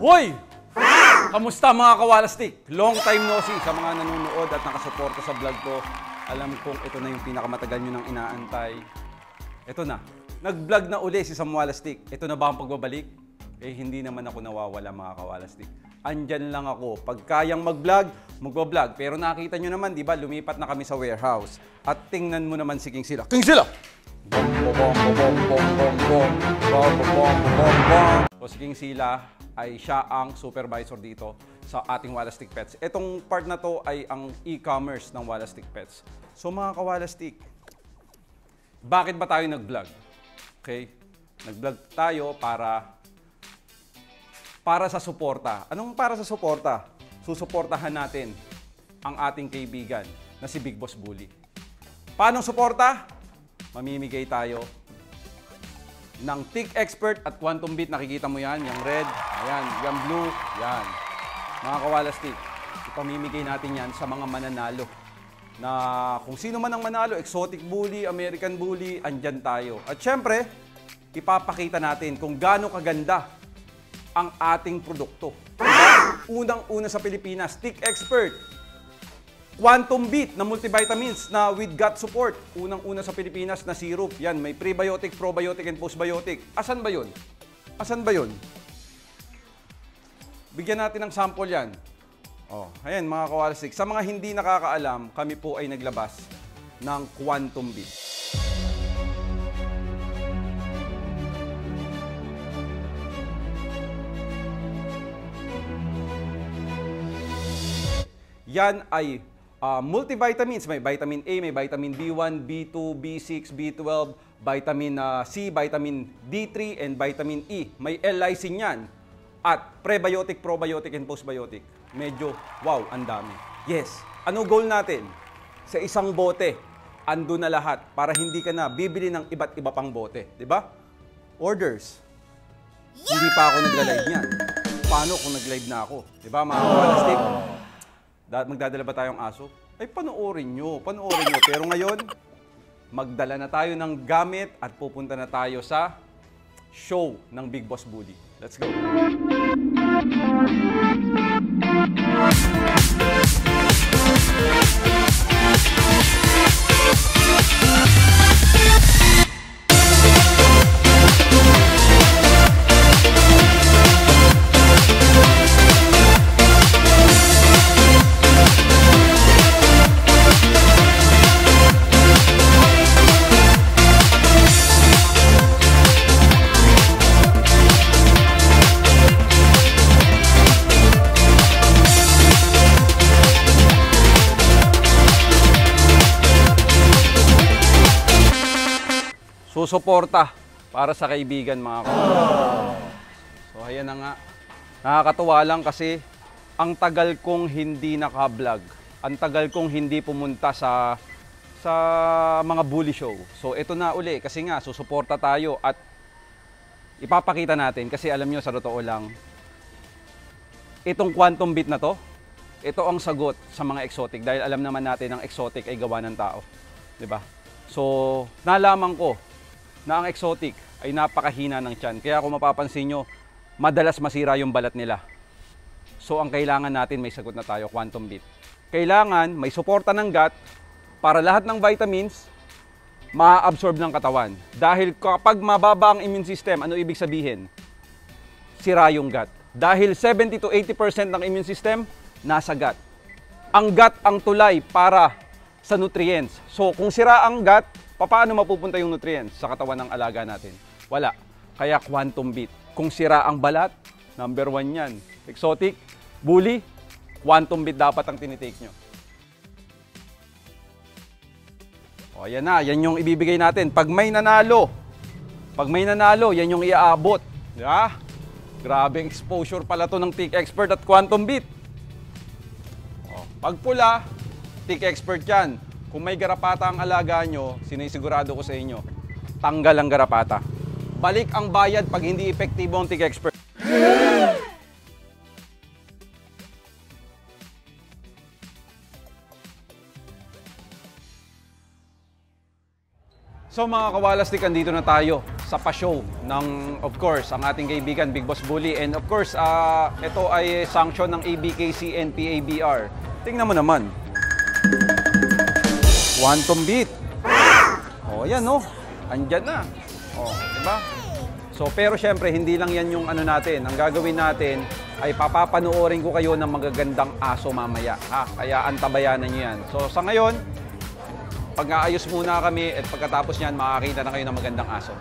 Hoy! Kamusta mga kawalastik? Long time no see sa mga nanonood at nakasuporta sa vlog ko. Alam kong ito na yung pinakamatagal nyo nang inaantay. Ito na. Nag-vlog na uli si Sam Walastik. Ito na ba ang pagbabalik? Eh hindi naman ako nawawala mga kawalastik. Andyan lang ako. Pag kayang mag-vlog, mag-vlog. Pero nakita nyo naman, di ba, lumipat na kami sa warehouse. At tingnan mo naman si King Sila. King Sila! So si King Sila ay siya ang supervisor dito sa ating Walastik Pets. Itong part na to ay ang e-commerce ng Walastik Pets. So mga kawalastik, bakit ba tayo nag-vlog? Okay? Nag-vlog tayo para sa suporta. Anong para sa suporta? Susuportahan natin ang ating kaibigan na si Big Boss Bully. Paano suporta? Mamimigay tayo ng Tick Expert at Quantum Beat. Nakikita mo yan, yung red, ayan, yung blue, yan. Mga kawalastik, ipamimigay natin yan sa mga mananalo. Na kung sino man ang manalo, Exotic Bully, American Bully, andyan tayo. At syempre, ipapakita natin kung gaano kaganda ang ating produkto. Unang-una sa Pilipinas, Tick Expert. Quantum Beat na multivitamins na with gut support. Unang-una sa Pilipinas na syrup. Yan, may prebiotic, probiotic, and postbiotic. Asan ba yun? Asan ba yun? Bigyan natin ng sample yan. Oh, ayan mga kawalastik. Sa mga hindi nakakaalam, kami po ay naglabas ng Quantum Beat. Yan ay multivitamins. May vitamin A, may vitamin B1, B2, B6, B12, vitamin C, vitamin D3, and vitamin E. May L-lysine yan. At prebiotic, probiotic, and postbiotic. Medyo, wow, ang dami. Yes. Ano goal natin? Sa isang bote, ando na lahat para hindi ka na bibili ng iba't iba pang bote. Diba? Orders. Hindi pa ako nagla-live niyan. Paano kung nag-live na ako? Diba mga kawalastik? Magdadala ba tayong aso? Ay, panoorin nyo. Panoorin nyo. Pero ngayon, magdala na tayo ng gamit at pupunta na tayo sa show ng Big Boss Bully. Let's go! Susuporta para sa kaibigan mga kawalastik. So ayan na nga. Nakakatuwa lang kasi ang tagal kong hindi naka-vlog. Ang tagal kong hindi pumunta sa mga bully show. So ito na uli kasi nga susuporta tayo at ipapakita natin kasi alam nyo sa totoo lang itong Quantum Beat na to, ito ang sagot sa mga exotic dahil alam naman natin ang exotic ay gawa ng tao. 'Di ba? So nalaman ko na ang exotic ay napakahina ng tiyan. Kaya kung mapapansin nyo, madalas masira yung balat nila. So ang kailangan natin, may sagot na tayo, Quantum Beat. Kailangan may suporta ng gut para lahat ng vitamins ma-absorb ng katawan. Dahil kapag mababa ang immune system, ano ibig sabihin? Sira yung gut. Dahil 70 to 80% ng immune system, nasa gut. Ang gut ang tulay para sa nutrients. So kung sira ang gut, paano mapupunta yung nutrients sa katawan ng alaga natin? Wala. Kaya Quantum Beat. Kung sira ang balat, number 1 yan. Exotic, bully, Quantum Beat dapat ang tinitake nyo. O yan na, yan yung ibibigay natin. Pag may nanalo, yan yung iaabot. Diba? Grabing exposure pala to ng Tick Expert at Quantum Beat. O, pag pula, Tick Expert yan. Kung may garapata ang alaga nyo, sinisigurado ko sa inyo, tanggal ang garapata. Balik ang bayad pag hindi epektibo ang Tick Expert. So mga kawalastik, andito na tayo sa pa-show ng, of course, ang ating kaibigan Big Boss Bully. And of course, ito ay sanction ng ABKC and PABR. Tingnan mo naman. Quantum beat. Oh, yan no. Andyan na. Oh, diba? So, pero syempre, hindi lang yan yung ano natin. Ang gagawin natin ay papapanoorin ko kayo ng magagandang aso mamaya. Ha? Kaya antabayanan nyo yan. So, sa ngayon, pag-aayos muna kami at pagkatapos niyan, makakita na kayo ng magandang aso.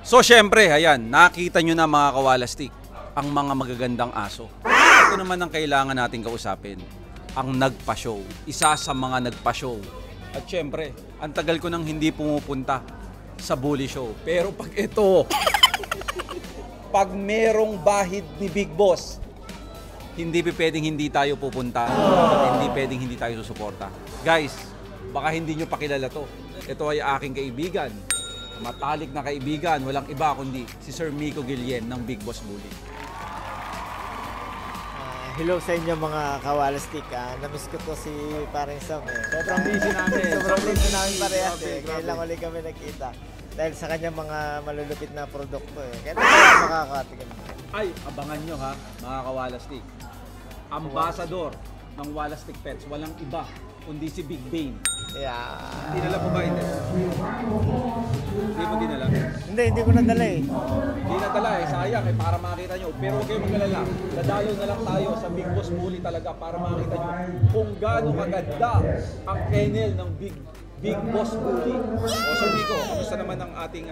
So syempre, ayan, nakita nyo na mga kawalastik, ang mga magagandang aso. Ito naman ang kailangan natin kausapin, ang nagpa-show. Isa sa mga nagpa-show. At syempre, ang tagal ko nang hindi pumupunta sa Bully Show. Pero pag ito, pag merong bahid ni Big Boss, hindi pwedeng hindi tayo pupunta at hindi pwedeng hindi tayo susuporta. Guys, baka hindi nyo pakilala to. Ito ay aking kaibigan. Matalik na kaibigan, walang iba kundi si Sir Mico Guillen ng Big Boss Bully. Hello sa inyo mga kawalastik. Namiss ko to si Paring Sam eh. Sobrang busy namin. Sobrang busy namin parehas eh. Ngayon lang ulit kami nagkita. Dahil sa kanya mga malulupit na produkto eh. Kaya tayo makakatigil. Ay, abangan nyo ha, mga kawalastik. Ambassador ng Walastik Pets, walang iba kundi si Big Bane. Yeah. Dinala mo ba? Hindi mo dinala? Hindi ko nadala eh. Hindi nadala eh, sayang eh, para makita nyo. Pero huwag kayong mag-alala, dadayo na lang tayo sa Big Boss Bully talaga para makita nyo kung gaano kaganda ang kennel ng Big Boss Bully. O Sir Nico, kamusta naman ang ating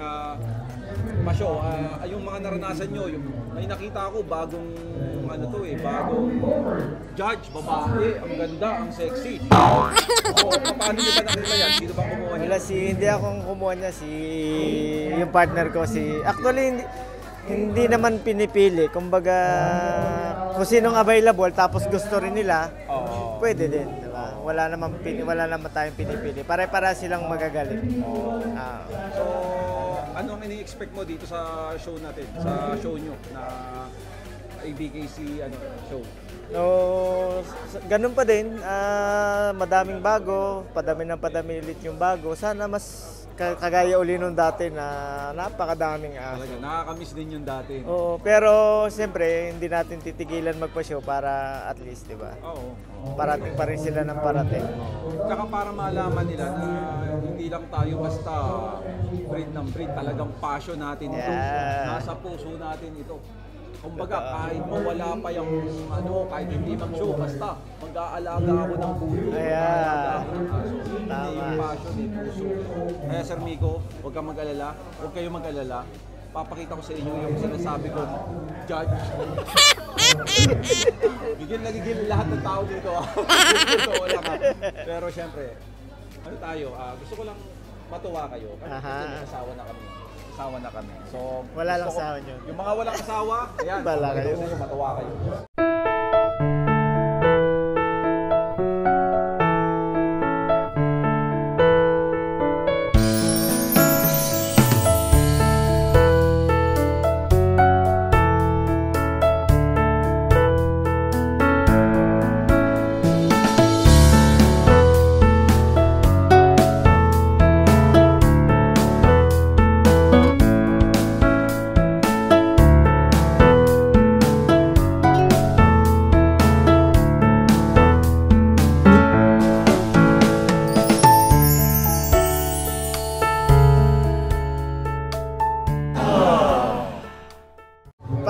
pa-show? Yung mga naranasan nyo, yung may nakita ako bagong bagong judge, babae, ang ganda, ang sexy. Paano nyo ba nakita yan? Sino bang kumuha niya? Wala hindi akong kumuha niya, yung partner ko actually hindi naman pinipili. Kumbaga kung sinong available tapos gusto rin nila, pwede din, diba? Wala naman tayong pinipili. Pare-para silang magagaling. So, ano ang ini-expect mo dito sa show natin? Sa show nyo na ABKC show? So, ganun pa din. Madaming bago. Padami ulit yung bago. Sana mas kagaya uli nung dati na napakadaming Talaga, nakakamiss din yung dati. Oo, pero siyempre hindi natin titigilan magpa-show para at least, di ba? Oo. Parating pa rin sila ng parating. Tsaka para malaman nila na hindi lang tayo basta breed ng breed, talagang passion natin ito. Nasa puso natin ito. Kumbaga, kahit mawala pa yung kahit hindi mag-show, basta mag-aalaga ako ng puso, mag-aalaga ako ng aso. Hindi yung passion, yung puso. Kaya Sir Miko, huwag kang mag-alala, huwag kayong mag-alala. Papakita ko sa inyo yung sinasabi ko, judge. Gigil lahat ng tao dito. Wala ka. Pero syempre, gusto ko lang matuwa kayo. Kasi nag-asawa na kami. Asawa na kami. So, wala lang asawa nyo. Yung mga walang asawa, ayan. Bala kayo. Matuwa kayo.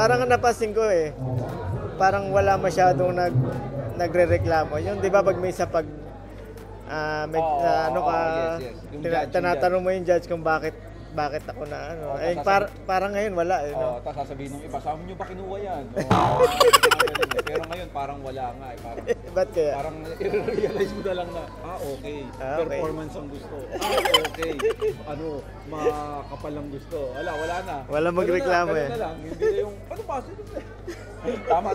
Parang napansin ko parang wala masyadong nagrereklamo. Yung 'di ba pag may isa yes. tinatanong mo yung judge kung bakit ako na parang ngayon wala Tapos sasabihin ng iba, saan nyo ba kinuha yan? Pero ngayon parang wala nga parang ba't kaya? Parang i-realize mo na lang na, okay. Performance ang gusto. Okay. Makakapal ang gusto. Wala na. Wala magreklamo Ganun na lang. Hindi na yung, pa?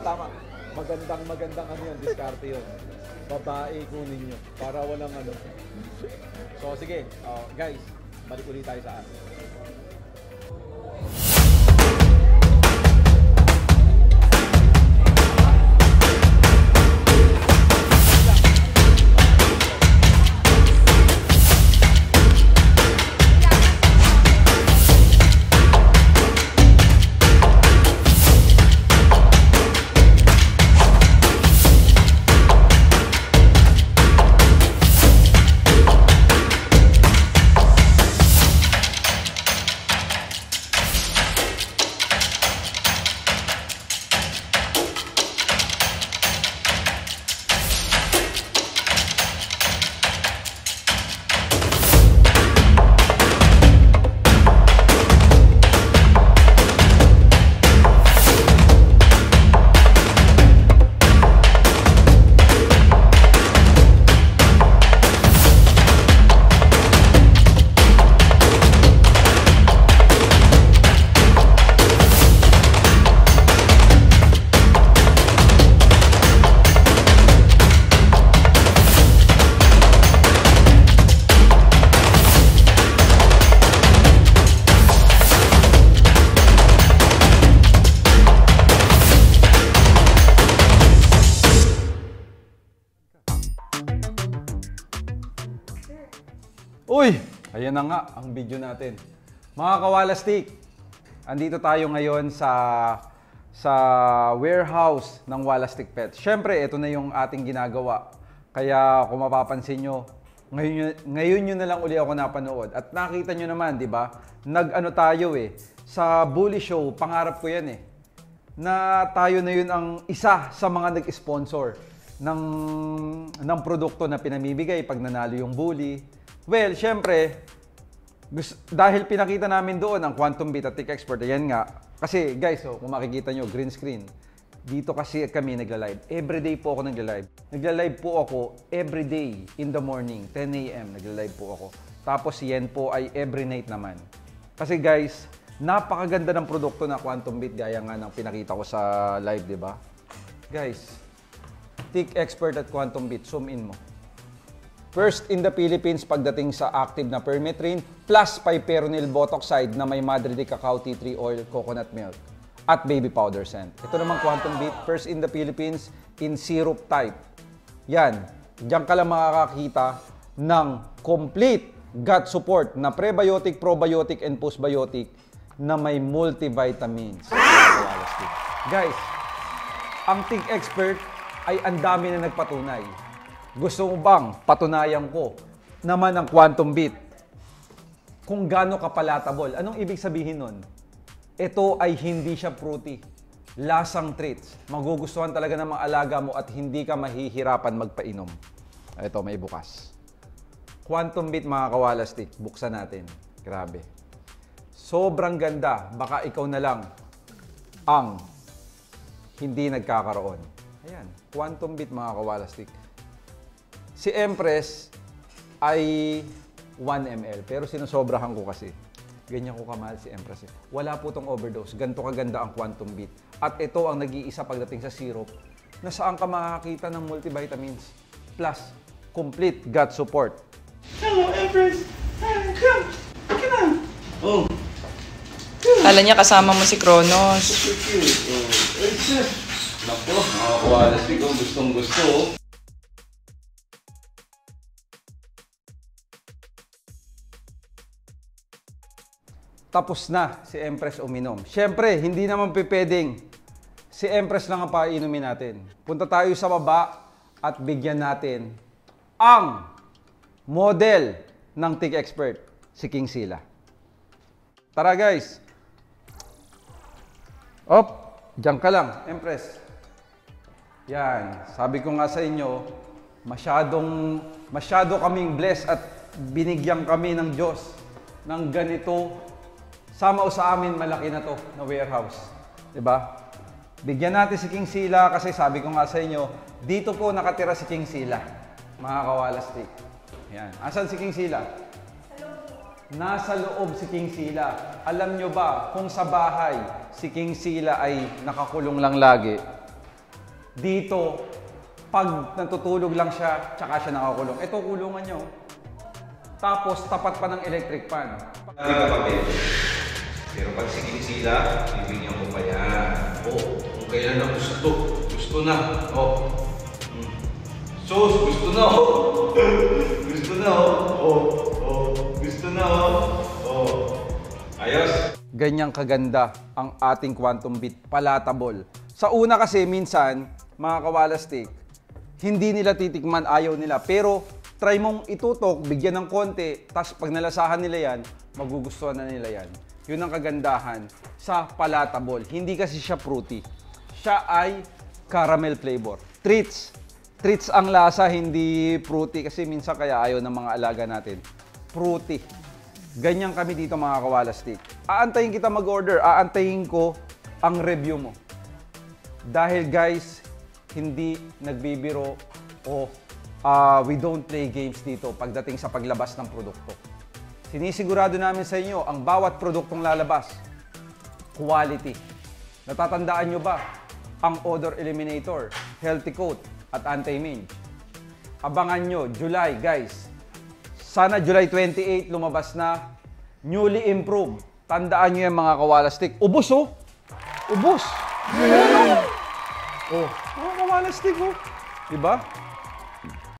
Tama. Magandang diskarte yun. Babae kunin nyo. Para walang So sige, guys, balik ulit tayo sa atin. Uy! Ayan na nga ang video natin. Mga kawalastik, andito tayo ngayon sa warehouse ng Walastik Pets. Siyempre, ito na yung ating ginagawa. Kaya kung mapapansin nyo, ngayon nyo na lang uli ako napanood. At nakita nyo naman, di ba? Nag-ano tayo sa Bully Show, pangarap ko yan na tayo na yun ang isa sa mga nag-sponsor ng produkto na pinamimigay pag nanalo yung Bully. Well, syempre, dahil pinakita namin doon ang Quantum Beat at Tech Expert, ayan nga. Kasi guys, kung makikita nyo, green screen. Dito kasi kami nagla-live. Everyday po ako nagla-live. Nagla-live po ako everyday in the morning, 10 a.m. Nagla-live po ako. Tapos yan po ay every night naman. Kasi guys, napakaganda ng produkto na Quantum Beat gaya nga ng pinakita ko sa live, di ba? Guys, Tech Expert at Quantum Beat, zoom in mo. First in the Philippines pagdating sa active na permethrin plus piperonil botoxide na may Madre de Cacao tea tree oil, coconut milk at baby powder scent. Ito naman Quantum Beat, first in the Philippines in syrup type. Yan, diyan ka lang makakakita ng complete gut support na prebiotic, probiotic, and postbiotic na may multivitamins. Guys, ang Tech Expert ay ang dami na nagpatunay. Gusto mo bang patunayan ko naman ang Quantum Beat kung gaano kapalatable? Anong ibig sabihin nun? Ito ay hindi siya fruity. Lasang treats. Magugustuhan talaga ng mga alaga mo at hindi ka mahihirapan magpainom. Ito, may bukas. Quantum Beat mga kawalastik. Buksan natin. Grabe. Sobrang ganda. Baka ikaw na lang ang hindi nagkakaroon. Ayan. Quantum Beat mga kawalastik. Si Empress ay 1 ml. Pero sinusobrahan ko kasi. Ganyan ko kamahal si Empress. Wala po tong overdose. Ganito kaganda ang Quantum Beat. At ito ang nag-iisa pagdating sa syrup na saan ka makakita ng multivitamins plus complete gut support. Hello, Empress! Come! Come on! Oh! Kala niya kasama mo si Kronos. So cute! Oh! Naku, nakakuha na siya. Gustong gusto. Tapos na si Empress uminom. Siyempre, hindi naman pwedeng si Empress lang ang painumin natin. Punta tayo sa baba at bigyan natin ang model ng Tech Expert, si King Sila. Tara guys! Op! Diyan ka lang, Empress. Yan. Sabi ko nga sa inyo, masyado kaming blessed at binigyan kami ng Diyos ng ganito. Sama o sa amin, malaki na to na warehouse. Diba? Bigyan natin si King Sila kasi sabi ko nga sa inyo, dito po nakatira si King Sila. Mga kawalastik. Yan. Asan si King Sila? Nasa loob si King Sila. Alam nyo ba kung sa bahay si King Sila ay nakakulong lang lagi? Dito, pag natutulog lang siya, tsaka siya nakakulong. Ito kulungan nyo. Tapos tapat pa ng electric fan. Hindi ka pa pwede. Pero pag si King Sila, bibigyan ko pa yan. Oh, kung kailan na gusto. Gusto na. Oh. Sus, gusto na. Oh. Gusto na. Oh. Oh. Gusto na. Oh. Ayos. Ganyang kaganda ang ating Quantum Beat, palatable. Sa una kasi minsan, mga kawalastik, hindi nila titikman, ayaw nila. Pero try mong itutok, bigyan ng konti, tapos pag nalasahan nila yan, magugustuhan na nila yan. Yun ang kagandahan sa palatable. Hindi kasi siya fruity. Siya ay caramel flavor. Treats. Treats ang lasa, hindi fruity. Kasi minsan kaya ayaw ng mga alaga natin. Fruity. Ganyan kami dito mga kawalastik. Aantayin kita mag-order. Aantayin ko ang review mo. Dahil guys, hindi nagbibiro o we don't play games dito pagdating sa paglabas ng produkto. Sinisigurado namin sa inyo ang bawat produktong lalabas, quality. Natatandaan nyo ba ang odor eliminator, healthy coat at anti-mange? Abangan nyo, July guys. Sana July 28 lumabas na, newly improved. Tandaan nyo yan mga kawalastik. Ubus oh! Ubus! Oh, mga kawalastik oh! Diba?